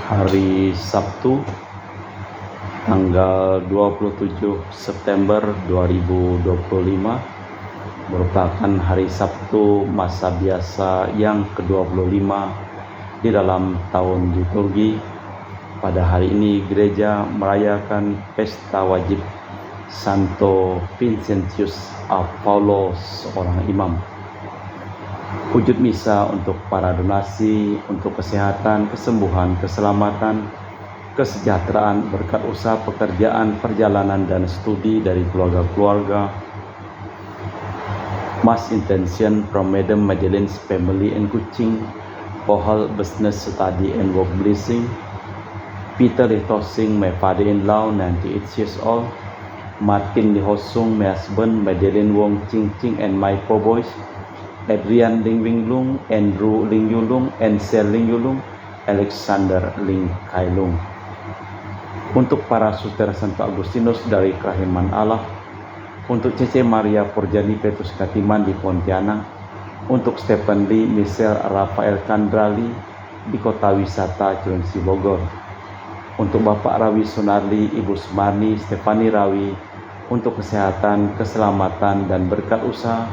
hari Sabtu tanggal 27 September 2025 merupakan hari Sabtu masa biasa yang ke-25 di dalam tahun liturgi. Pada hari ini gereja merayakan pesta wajib Santo Vincentius Paulo, seorang imam. Wujud misa untuk para donasi, untuk kesehatan, kesembuhan, keselamatan, kesejahteraan, berkat usaha, pekerjaan, perjalanan, dan studi dari keluarga-keluarga. Mass intention from Madam Madeleine's family in Kuching for her business study and work blessing. Peter Lihosing, my father-in-law, 98 years old. Martin Lihosung, my husband, Madeleine Wong Ching Ching, and my 4 boys. Adrian Ling Wing Lung, Andrew Ling Yulung, Ansel Ling Yulung, Alexander Ling Kai Lung. Untuk para saudara Santo Agustinus dari Kerahiman Allah, untuk Cece Maria Porjani Petrus Katiman di Pontianak, untuk Stephen Lee, Michelle Rafael Kandrali di Kota Wisata Cilengsi Bogor, untuk Bapak Rawi Sunarli, Ibu Sumarni, Stefani Rawi, untuk kesehatan, keselamatan, dan berkat usaha.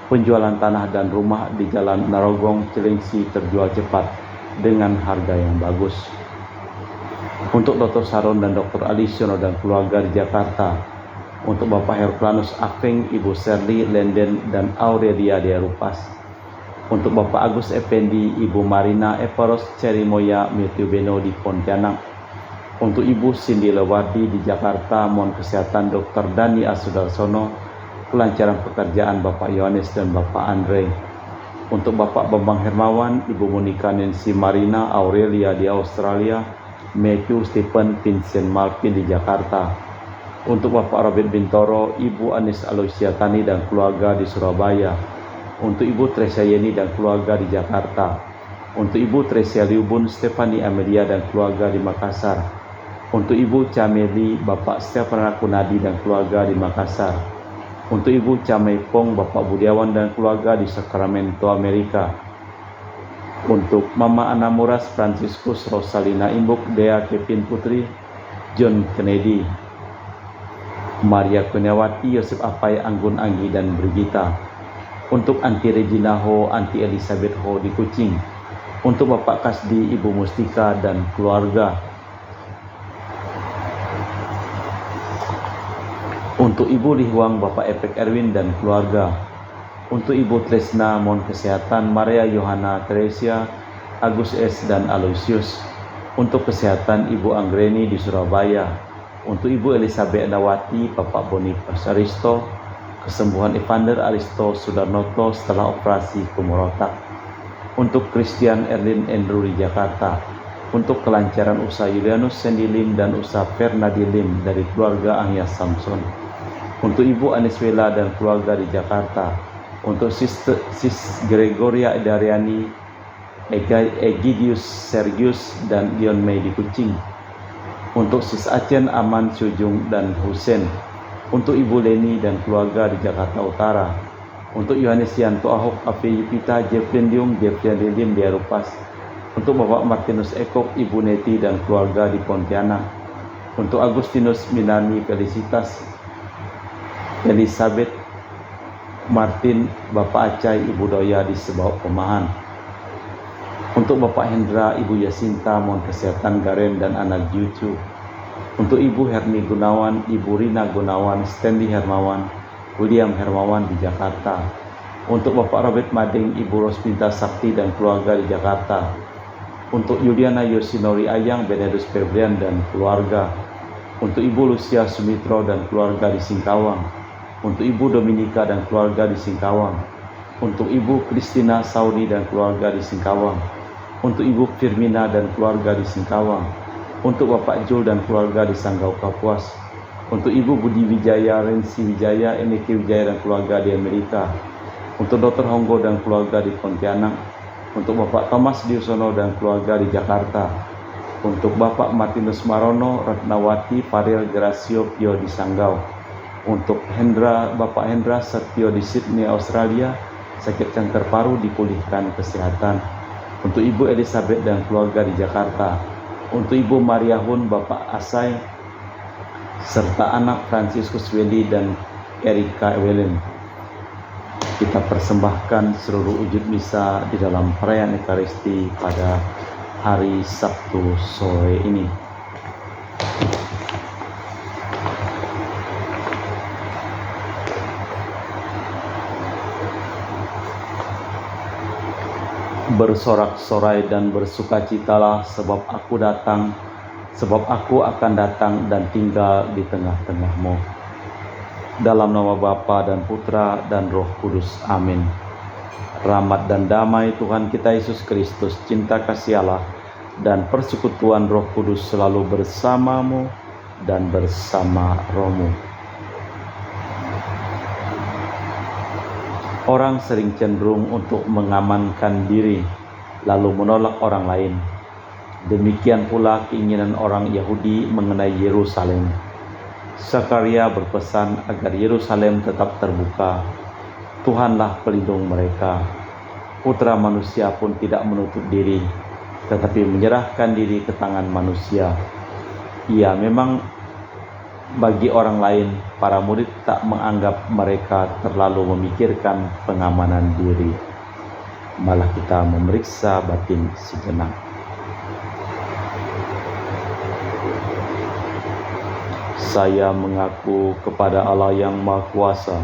Penjualan tanah dan rumah di Jalan Narogong, Cilengsi terjual cepat dengan harga yang bagus. Untuk Dr. Saron dan Dr. Alisiono dan keluarga di Jakarta. Untuk Bapak Herculanus Akeng, Ibu Serli Lenden dan Aurelia Diarupas. Untuk Bapak Agus Effendi, Ibu Marina Eparos Cerimoya Mitubeno di Pontianak. Untuk Ibu Cindy Lewardi di Jakarta, mohon kesehatan Dr. Dani Asudarsono, kelancaran pekerjaan Bapak Yohanes dan Bapak Andre. Untuk Bapak Bambang Hermawan, Ibu Monika Nancy Marina Aurelia di Australia, Matthew Stephen Vincent Malvin di Jakarta. Untuk Bapak Robert Bintoro, Ibu Anis Aloysia Tani dan keluarga di Surabaya. Untuk Ibu Tresia Yeni dan keluarga di Jakarta. Untuk Ibu Tresia Liubun Stefani Amelia dan keluarga di Makassar. Untuk Ibu Cameli, Bapak Stefan Kunadi dan keluarga di Makassar. Untuk Ibu Camei Pong, Bapak Budiawan dan keluarga di Sacramento, Amerika. Untuk Mama Anamuras Franciscus Rosalina Imbuk, Dea Kevin Putri, John Kennedy, Maria Kurniawati, Yosef Apai, Anggun Anggi, dan Brigita. Untuk Anti Regina Ho, Anti Elizabeth Ho di Kuching. Untuk Bapak Kasdi, Ibu Mustika, dan keluarga. Untuk Ibu Lihuang, Bapak Epek Erwin dan keluarga. Untuk Ibu Tresna, mohon kesehatan Maria Yohana Teresia, Agus S. dan Aloysius. Untuk kesehatan Ibu Anggreni di Surabaya. Untuk Ibu Elizabeth Dawati, Bapak Boniface Aristo. Kesembuhan Evander Aristo Sudarnoto setelah operasi kumur otak. Untuk Christian Erlin Andrew di Jakarta. Untuk kelancaran usaha Julianus Sendilim dan usaha Fernadilim dari keluarga Angya Samson. Untuk Ibu Aniswela dan keluarga di Jakarta. Untuk Sis Gregoria Dariani, Egidius Sergius, dan Dion Mei di Kuching. Untuk Sis Acen Aman Sujung dan Husen. Untuk Ibu Leni dan keluarga di Jakarta Utara. Untuk Yohanes Yanto Ahok, Api Yupita, Jeffrey Diung, Jeffrey Lilim di Arupas. Untuk Bapak Martinus Ekok, Ibu Neti dan keluarga di Pontianak. Untuk Agustinus Minani Felicitas, Elizabeth Martin, Bapak Acai, Ibu Doya di Sebau Pemahan. Untuk Bapak Hendra, Ibu Yasinta, mohon kesehatan Garen dan anak cucu. Untuk Ibu Herni Gunawan, Ibu Rina Gunawan, Stanley Hermawan, William Hermawan di Jakarta. Untuk Bapak Robert Mading, Ibu Rosminta Sakti dan keluarga di Jakarta. Untuk Yuliana Yosinori Ayang, Benedus Febrian dan keluarga. Untuk Ibu Lucia Sumitro dan keluarga di Singkawang. Untuk Ibu Dominika dan keluarga di Singkawang. Untuk Ibu Kristina Saudi dan keluarga di Singkawang. Untuk Ibu Firmina dan keluarga di Singkawang. Untuk Bapak Jul dan keluarga di Sanggau Kapuas. Untuk Ibu Budi Wijaya, Rensi Wijaya, Eniki Wijaya dan keluarga di Amerika. Untuk Dr. Honggo dan keluarga di Pontianak. Untuk Bapak Thomas Diusono dan keluarga di Jakarta. Untuk Bapak Martinus Marono, Ratnawati, Faril Gracio Pio di Sanggau. Untuk Bapak Hendra Setio di Sydney, Australia, sakit kanker paru dipulihkan kesehatan. Untuk Ibu Elizabeth dan keluarga di Jakarta. untuk Ibu Maria Hun, Bapak Asai, serta anak Franciscus Welly dan Erika Ewelin. Kita persembahkan seluruh wujud misa di dalam perayaan Ekaristi pada hari Sabtu sore ini. Bersorak-sorai dan bersukacitalah sebab aku akan datang dan tinggal di tengah-tengahmu. Dalam nama Bapa dan Putra dan Roh Kudus. Amin. Rahmat dan damai Tuhan kita Yesus Kristus, cinta kasih Allah, dan persekutuan Roh Kudus selalu bersamamu dan bersama rohmu. Orang sering cenderung untuk mengamankan diri, lalu menolak orang lain. Demikian pula keinginan orang Yahudi mengenai Yerusalem. Zakaria berpesan agar Yerusalem tetap terbuka. Tuhanlah pelindung mereka. Putra manusia pun tidak menutup diri, tetapi menyerahkan diri ke tangan manusia. Ia memang bagi orang lain, para murid tak menganggap mereka terlalu memikirkan pengamanan diri. Malah kita memeriksa batin sejenak. Saya mengaku kepada Allah yang Maha Kuasa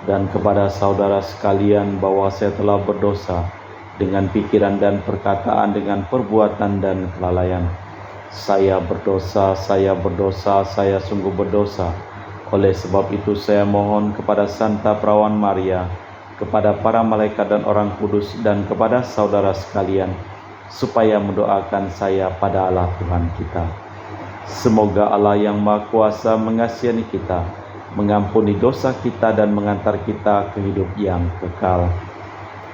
dan kepada saudara sekalian bahwa saya telah berdosa dengan pikiran dan perkataan, dengan perbuatan dan kelalaian. Saya berdosa, saya sungguh berdosa. Oleh sebab itu saya mohon kepada Santa Perawan Maria, kepada para malaikat dan orang kudus, dan kepada saudara sekalian, supaya mendoakan saya pada Allah Tuhan kita. Semoga Allah yang Maha Kuasa mengasihi kita, mengampuni dosa kita dan mengantar kita ke hidup yang kekal.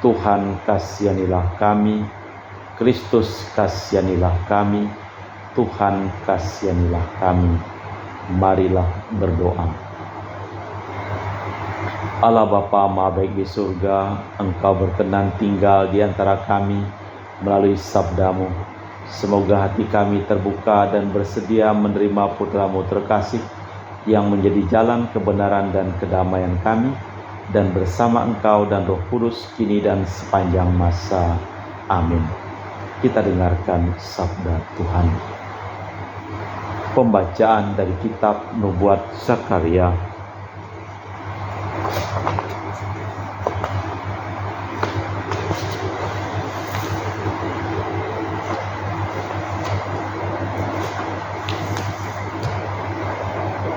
Tuhan kasihanilah kami, Kristus kasihanilah kami, Tuhan kasihanilah kami. Marilah berdoa. Allah Bapa Maha Baik di surga, Engkau berkenan tinggal di antara kami melalui sabda-Mu. Semoga hati kami terbuka dan bersedia menerima Putra-Mu terkasih yang menjadi jalan kebenaran dan kedamaian kami, dan bersama Engkau dan Roh Kudus kini dan sepanjang masa. Amin. Kita dengarkan sabda Tuhan. Pembacaan dari kitab Nubuat Zakaria.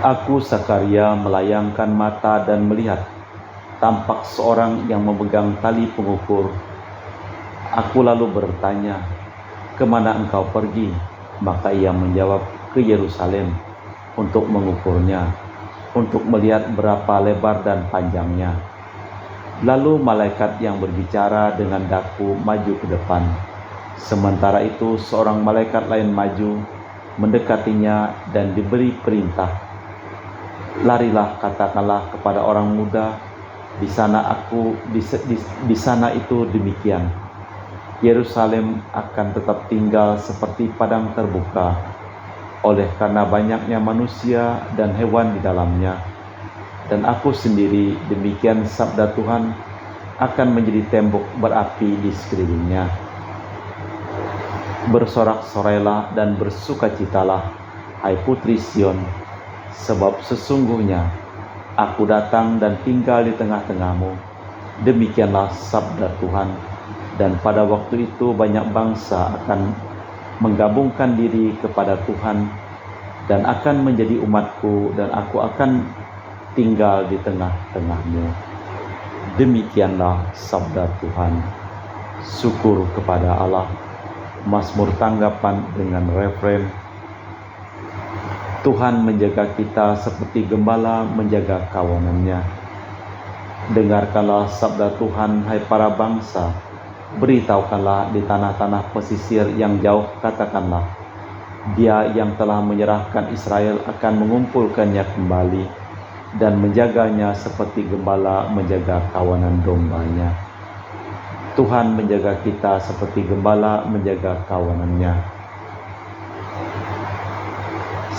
Aku Zakaria melayangkan mata dan melihat, tampak seorang yang memegang tali pengukur. Aku lalu bertanya, "Kemana engkau pergi?" Maka ia menjawab, "Ke Yerusalem untuk mengukurnya, untuk melihat berapa lebar dan panjangnya." Lalu malaikat yang berbicara dengan daku maju ke depan. Sementara itu seorang malaikat lain maju, mendekatinya dan diberi perintah, "Larilah, katakanlah kepada orang muda, di sana itu demikian. Yerusalem akan tetap tinggal seperti padang terbuka, oleh karena banyaknya manusia dan hewan di dalamnya. Dan aku sendiri, demikian sabda Tuhan, akan menjadi tembok berapi di sekelilingnya. Bersorak-sorailah dan bersukacitalah, hai putri Sion, sebab sesungguhnya aku datang dan tinggal di tengah-tengahmu." Demikianlah sabda Tuhan. Dan pada waktu itu banyak bangsa akan menggabungkan diri kepada Tuhan dan akan menjadi umatku, dan aku akan tinggal di tengah-tengahmu. Demikianlah sabda Tuhan. Syukur kepada Allah. Mazmur tanggapan dengan refren, Tuhan menjaga kita seperti gembala menjaga kawanannya. Dengarkanlah sabda Tuhan, hai para bangsa. Beritahukanlah di tanah-tanah pesisir yang jauh, katakanlah, Dia yang telah menyerahkan Israel akan mengumpulkannya kembali dan menjaganya seperti gembala menjaga kawanan dombanya. Tuhan menjaga kita seperti gembala menjaga kawanannya.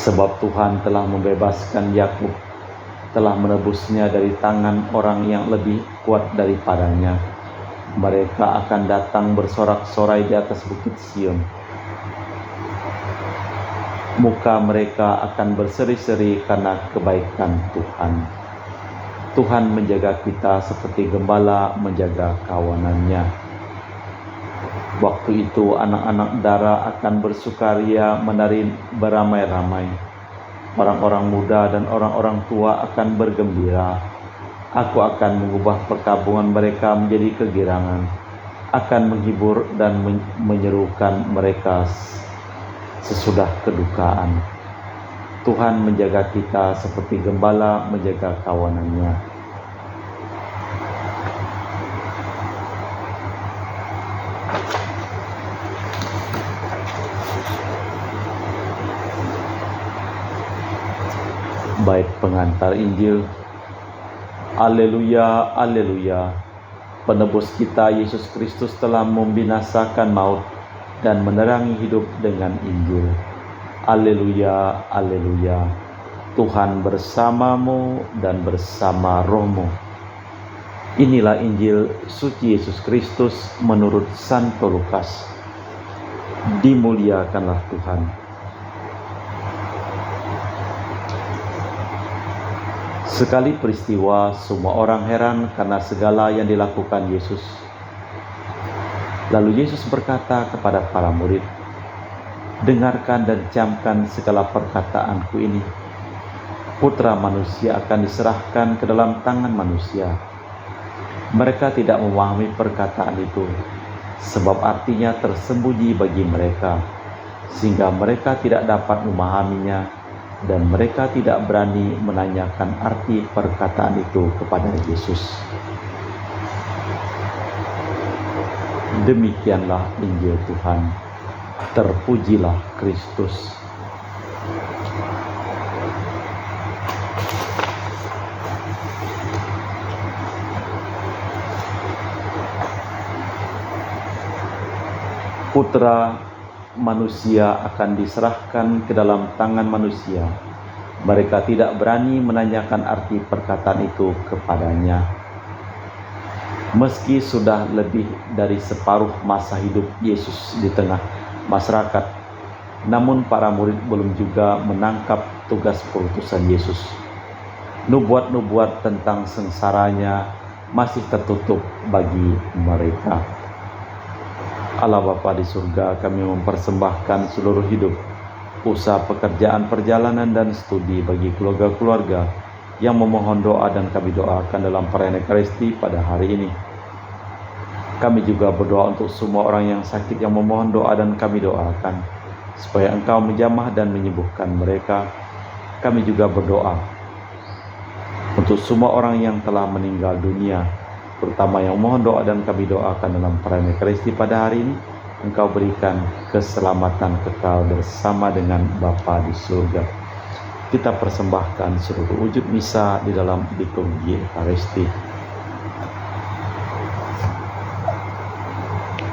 Sebab Tuhan telah membebaskan Yakub, telah menebusnya dari tangan orang yang lebih kuat daripadanya. Mereka akan datang bersorak-sorai di atas bukit Sion. Muka mereka akan berseri-seri karena kebaikan Tuhan. Tuhan menjaga kita seperti gembala menjaga kawanannya. Waktu itu anak-anak dara akan bersukaria menari beramai-ramai. Orang-orang muda dan orang-orang tua akan bergembira. Aku akan mengubah perkabungan mereka menjadi kegirangan, akan menghibur dan menyerukan mereka sesudah kedukaan. Tuhan menjaga kita seperti gembala menjaga kawanannya. Bait pengantar Injil. Haleluya, haleluya. Penebus kita Yesus Kristus telah membinasakan maut dan menerangi hidup dengan Injil. Haleluya, haleluya. Tuhan bersamamu dan bersama rohmu. Inilah Injil suci Yesus Kristus menurut Santo Lukas. Dimuliakanlah Tuhan. Sekali peristiwa, semua orang heran karena segala yang dilakukan Yesus. Lalu Yesus berkata kepada para murid, "Dengarkan dan camkan segala perkataanku ini. Putra manusia akan diserahkan ke dalam tangan manusia." Mereka tidak memahami perkataan itu, sebab artinya tersembunyi bagi mereka, sehingga mereka tidak dapat memahaminya, dan mereka tidak berani menanyakan arti perkataan itu kepada Yesus. Demikianlah Injil Tuhan. Terpujilah Kristus. Putra manusia akan diserahkan ke dalam tangan manusia. Mereka tidak berani menanyakan arti perkataan itu kepadanya. Meski sudah lebih dari separuh masa hidup Yesus di tengah masyarakat, namun para murid belum juga menangkap tugas perutusan Yesus. Nubuat-nubuat tentang sengsaranya masih tertutup bagi mereka. Allah Bapa di surga, kami mempersembahkan seluruh hidup, usaha, pekerjaan, perjalanan, dan studi bagi keluarga-keluarga yang memohon doa dan kami doakan dalam perayaan Ekaristi pada hari ini. Kami juga berdoa untuk semua orang yang sakit yang memohon doa dan kami doakan, supaya Engkau menjamah dan menyembuhkan mereka. Kami juga berdoa untuk semua orang yang telah meninggal dunia, terutama yang mohon doa dan kami doakan dalam perayaan Ekaristi pada hari ini. Engkau berikan keselamatan kekal bersama dengan Bapa di surga. Kita persembahkan seluruh wujud misa di dalam liturgi Ekaristi.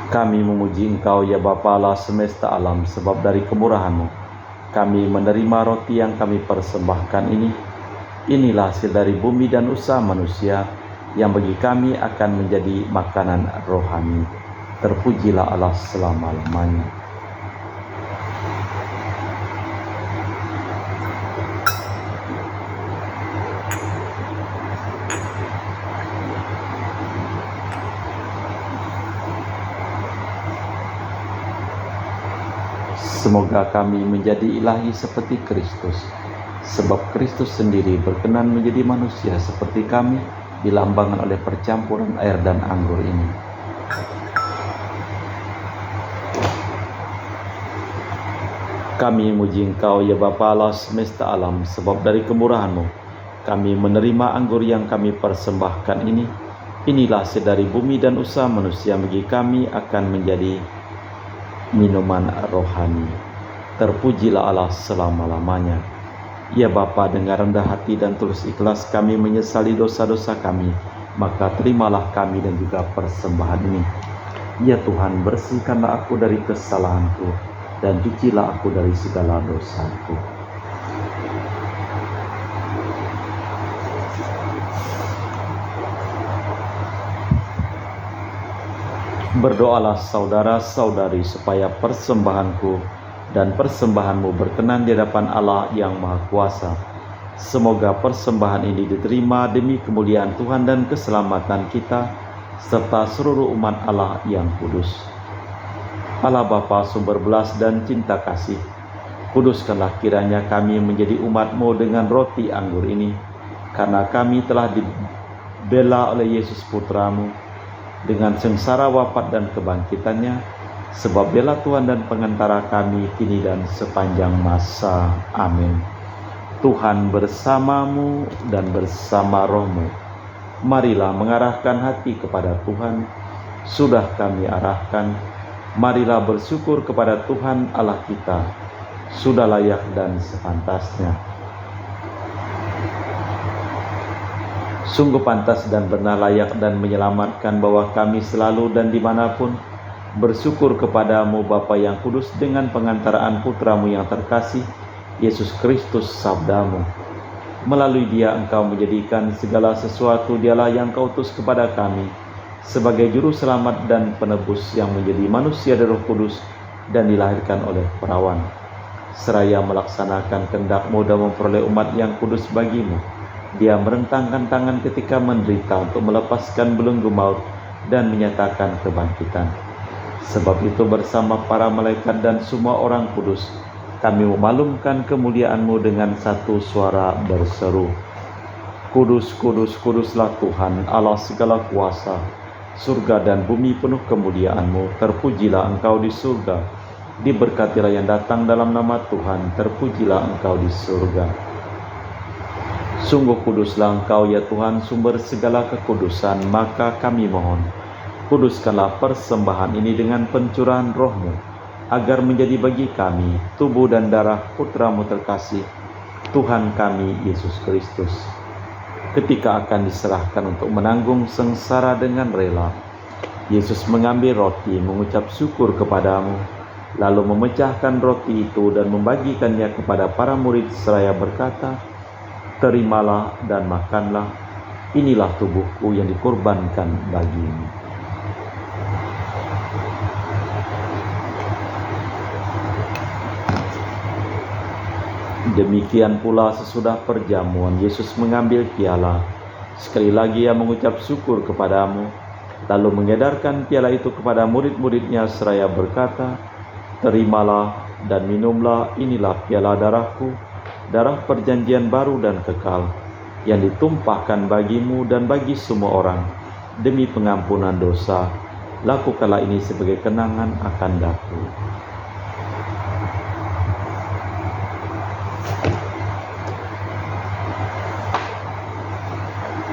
Kami memuji Engkau ya Bapa Allah semesta alam, sebab dari kemurahan-Mu kami menerima roti yang kami persembahkan ini. Inilah hasil dari bumi dan usaha manusia, yang bagi kami akan menjadi makanan rohani. Terpujilah Allah selama-lamanya. Semoga kami menjadi ilahi seperti Kristus, sebab Kristus sendiri berkenan menjadi manusia seperti kami, dilambangkan oleh percampuran air dan anggur ini. Kami muji Engkau ya Bapa Allah semesta alam, sebab dari kemurahan-Mu kami menerima anggur yang kami persembahkan ini. Inilah hasil dari bumi dan usaha manusia, bagi kami akan menjadi minuman rohani. Terpujilah Allah selama-lamanya. Ya Bapa, dengan rendah hati dan tulus ikhlas kami menyesali dosa-dosa kami, maka terimalah kami dan juga persembahan ini. Ya Tuhan, bersihkanlah aku dari kesalahanku, dan cucilah aku dari segala dosaku. Berdoalah saudara-saudari supaya persembahanku dan persembahanmu berkenan di hadapan Allah yang Maha Kuasa. Semoga persembahan ini diterima demi kemuliaan Tuhan dan keselamatan kita, serta seluruh umat Allah yang kudus. Allah Bapa sumber belas dan cinta kasih, kuduskanlah kiranya kami menjadi umat-Mu dengan roti anggur ini, karena kami telah dibela oleh Yesus Putra-Mu, dengan sengsara wafat dan kebangkitannya, sebab bela Tuhan dan pengantara kami kini dan sepanjang masa. Amin. Tuhan bersamamu dan bersama rohmu. Marilah mengarahkan hati kepada Tuhan. Sudah kami arahkan, marilah bersyukur kepada Tuhan Allah kita. Sudah layak dan sepantasnya. Sungguh pantas dan benar, layak dan menyelamatkan bahwa kami selalu dan dimanapun bersyukur kepadamu Bapa yang kudus dengan pengantaraan Putramu yang terkasih, Yesus Kristus sabdamu. Melalui dia Engkau menjadikan segala sesuatu, dialah yang Kau utus kepada kami sebagai juru selamat dan penebus yang menjadi manusia dari Roh Kudus dan dilahirkan oleh perawan, seraya melaksanakan kehendak-Mu dan memperoleh umat yang kudus bagimu. Dia merentangkan tangan ketika menderita untuk melepaskan belenggu maut dan menyatakan kebangkitan. Sebab itu bersama para malaikat dan semua orang kudus, kami memaklumkan kemuliaan-Mu dengan satu suara berseru, Kudus, kudus, kuduslah Tuhan Allah segala kuasa. Surga dan bumi penuh kemuliaan-Mu. Terpujilah Engkau di surga. Diberkatilah yang datang dalam nama Tuhan. Terpujilah Engkau di surga. Sungguh kuduslah Engkau ya Tuhan, sumber segala kekudusan. Maka kami mohon, kuduskanlah persembahan ini dengan pencurahan Roh-Mu, agar menjadi bagi kami tubuh dan darah Putra-Mu terkasih, Tuhan kami Yesus Kristus. Ketika akan diserahkan untuk menanggung sengsara dengan rela, Yesus mengambil roti, mengucap syukur kepadamu, lalu memecahkan roti itu dan membagikannya kepada para murid seraya berkata, Terimalah dan makanlah, inilah tubuhku yang dikorbankan bagimu. Demikian pula sesudah perjamuan, Yesus mengambil piala. Sekali lagi ia mengucap syukur kepadamu, lalu mengedarkan piala itu kepada murid-muridnya seraya berkata, Terimalah dan minumlah, inilah piala darahku, darah perjanjian baru dan kekal, yang ditumpahkan bagimu dan bagi semua orang, demi pengampunan dosa. Lakukanlah ini sebagai kenangan akan daku.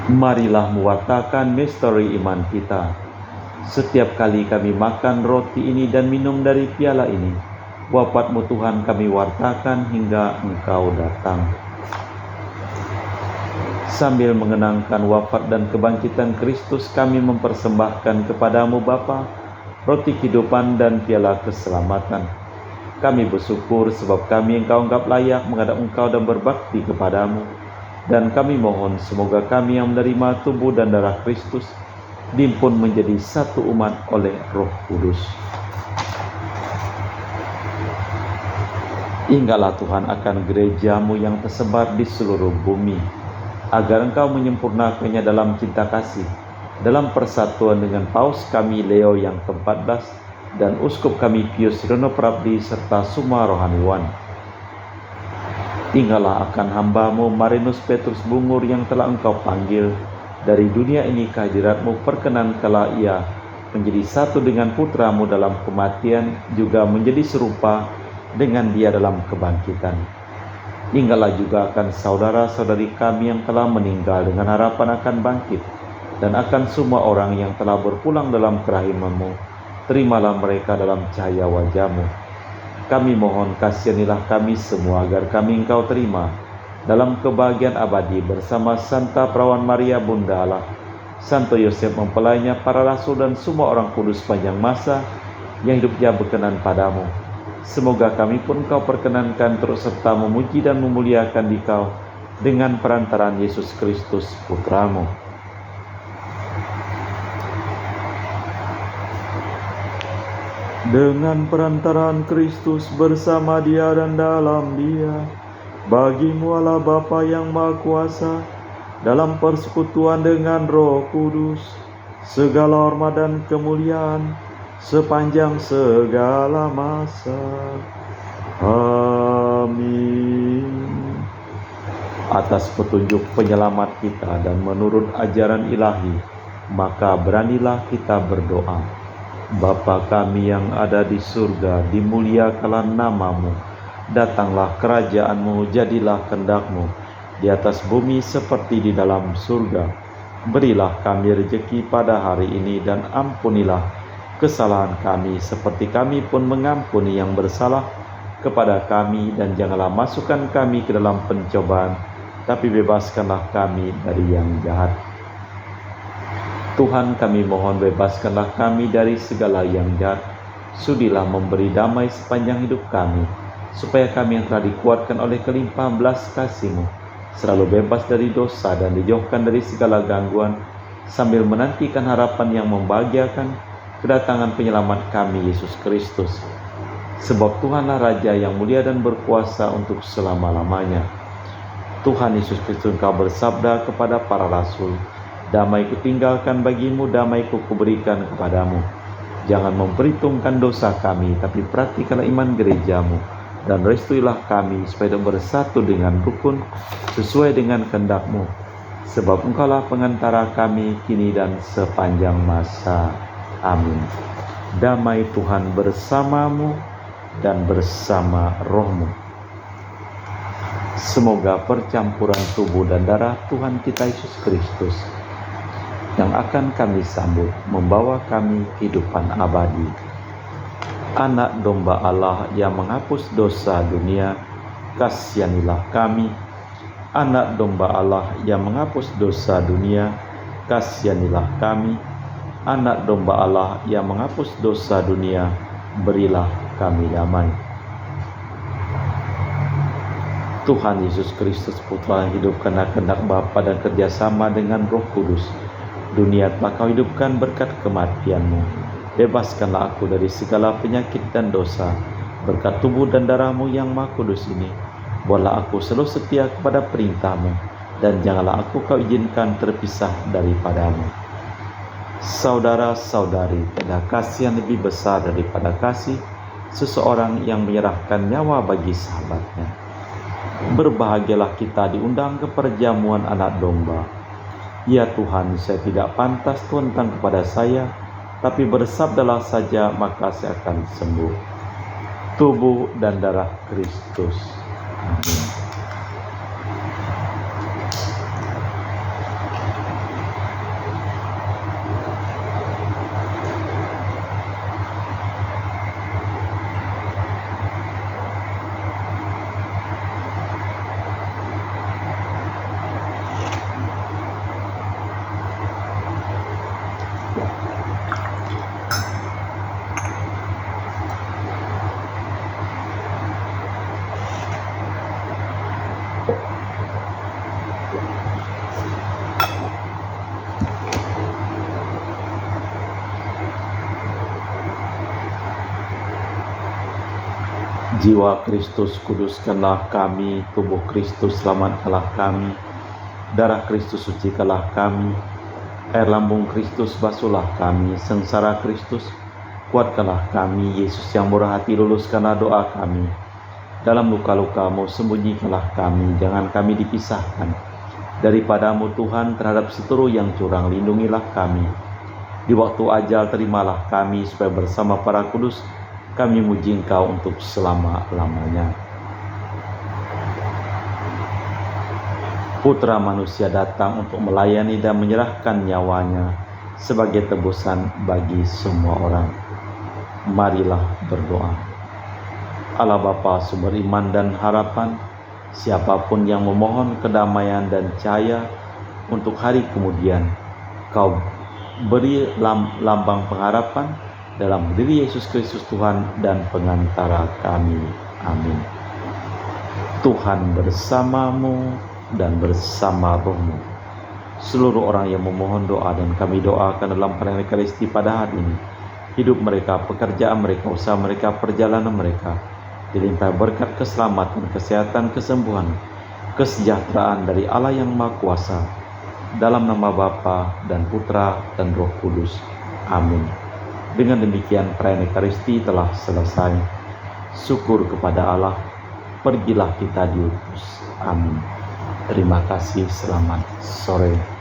Marilah mewartakan misteri iman kita. Setiap kali kami makan roti ini dan minum dari piala ini, wafat-Mu Tuhan kami wartakan hingga Engkau datang. Sambil mengenangkan wafat dan kebangkitan Kristus, kami mempersembahkan kepadamu Bapa, roti kehidupan dan piala keselamatan. Kami bersyukur sebab kami Engkau anggap layak menghadap Engkau dan berbakti kepadamu. Dan kami mohon semoga kami yang menerima tubuh dan darah Kristus dihimpun menjadi satu umat oleh Roh Kudus. Ingatlah Tuhan akan gereja-Mu yang tersebar di seluruh bumi, agar Engkau menyempurnakannya dalam cinta kasih, dalam persatuan dengan Paus kami Leo yang ke-14 dan Uskup kami Pius Reno Prabdi serta semua rohaniwan. Ingatlah akan hamba-Mu Marinus Petrus Bungur yang telah Engkau panggil dari dunia ini ke hadirat-Mu. Perkenankanlah ia menjadi satu dengan Putra-Mu dalam kematian, juga menjadi serupa dengan dia dalam kebangkitan. Ingatlah juga akan saudara-saudari kami yang telah meninggal dengan harapan akan bangkit, dan akan semua orang yang telah berpulang dalam kerahiman-Mu. Terimalah mereka dalam cahaya wajah-Mu. Kami mohon kasihanilah kami semua agar kami Engkau terima dalam kebahagiaan abadi bersama Santa Perawan Maria Bunda Allah, Santo Yosef mempelainya, para rasul dan semua orang kudus panjang masa yang hidupnya berkenan padamu. Semoga kami pun Kau perkenankan terus serta memuji dan memuliakan Dikau dengan perantaraan Yesus Kristus Putra-Mu. dengan perantaraan Kristus bersama Dia dan dalam Dia, bagimu Allah Bapa yang Maha Kuasa, dalam persekutuan dengan Roh Kudus, segala hormat dan kemuliaan sepanjang segala masa. Amin. Atas petunjuk penyelamat kita dan menurut ajaran ilahi, maka beranilah kita berdoa. Bapa kami yang ada di surga, dimuliakanlah nama-Mu. Datanglah kerajaan-Mu, jadilah kehendak-Mu di atas bumi seperti di dalam surga. Berilah kami rezeki pada hari ini dan ampunilah kesalahan kami seperti kami pun mengampuni yang bersalah kepada kami, dan janganlah masukkan kami ke dalam pencobaan, tapi bebaskanlah kami dari yang jahat. Tuhan, kami mohon bebaskanlah kami dari segala yang jahat. Sudilah memberi damai sepanjang hidup kami, supaya kami yang telah dikuatkan oleh kelimpahan belas kasih-Mu selalu bebas dari dosa dan dijauhkan dari segala gangguan, sambil menantikan harapan yang membahagiakan kedatangan penyelamat kami, Yesus Kristus. Sebab Tuhanlah Raja yang mulia dan berkuasa untuk selama-lamanya. Tuhan Yesus Kristus, Engkau bersabda kepada para rasul, damai kutinggalkan bagimu, damai kuberikan kepadamu. Jangan memperhitungkan dosa kami, tapi perhatikanlah iman gerejamu, dan restuilah kami supaya bersatu dengan rukun sesuai dengan kehendak-Mu. Sebab Engkaulah pengantara kami kini dan sepanjang masa. Amin. Damai Tuhan bersamamu dan bersama rohmu. Semoga percampuran tubuh dan darah Tuhan kita Yesus Kristus yang akan kami sambut membawa kami kehidupan abadi. Anak domba Allah yang menghapus dosa dunia, kasihanilah kami. Anak domba Allah yang menghapus dosa dunia, kasihanilah kami. Anak domba Allah yang menghapus dosa dunia, berilah kami damai. Tuhan Yesus Kristus, Putra yang hidup karena kehendak Bapa dan kerjasama dengan Roh Kudus, dunia telah Kau hidupkan berkat kematian-Mu. Bebaskanlah aku dari segala penyakit dan dosa, berkat tubuh dan darah-Mu yang Maha Kudus ini. Buatlah aku selalu setia kepada perintah-Mu, dan janganlah aku Kau izinkan terpisah daripada-Mu. Saudara-saudari, tiada kasih yang lebih besar daripada kasih seseorang yang menyerahkan nyawa bagi sahabatnya. Berbahagialah kita diundang ke perjamuan anak domba. Ya Tuhan, saya tidak pantas Tuhan datang kepada saya, tapi bersabdalah saja maka saya akan sembuh. Tubuh dan darah Kristus. Amin. Jiwa Kristus kuduskanlah kami, tubuh Kristus selamatkanlah kami, darah Kristus sucikanlah kami, air lambung Kristus basuhlah kami, sengsara Kristus kuatkanlah kami, Yesus yang murah hati luluskanlah doa kami, dalam luka-luka-Mu sembunyikanlah kami, jangan kami dipisahkan daripada-Mu Tuhan terhadap seteru yang curang, lindungilah kami, di waktu ajal terimalah kami supaya bersama para kudus kami muji Engkau untuk selama-lamanya. Putra manusia datang untuk melayani dan menyerahkan nyawanya sebagai tebusan bagi semua orang. Marilah berdoa. Allah Bapa sumber iman dan harapan, siapapun yang memohon kedamaian dan cahaya untuk hari kemudian, Kau beri lambang pengharapan dalam diri Yesus Kristus Tuhan dan pengantara kami. Amin. Tuhan bersamamu dan bersama rohmu. Seluruh orang yang memohon doa dan kami doakan dalam perayaan Ekaristi pada hari ini, hidup mereka, pekerjaan mereka, usaha mereka, perjalanan mereka. Dilimpahi berkat keselamatan, kesehatan, kesembuhan, kesejahteraan dari Allah yang Maha Kuasa. Dalam nama Bapa dan Putra dan Roh Kudus. Amin. Dengan demikian perayaan Ekaristi telah selesai. Syukur kepada Allah. Pergilah kita diutus. Amin. Terima kasih. Selamat sore.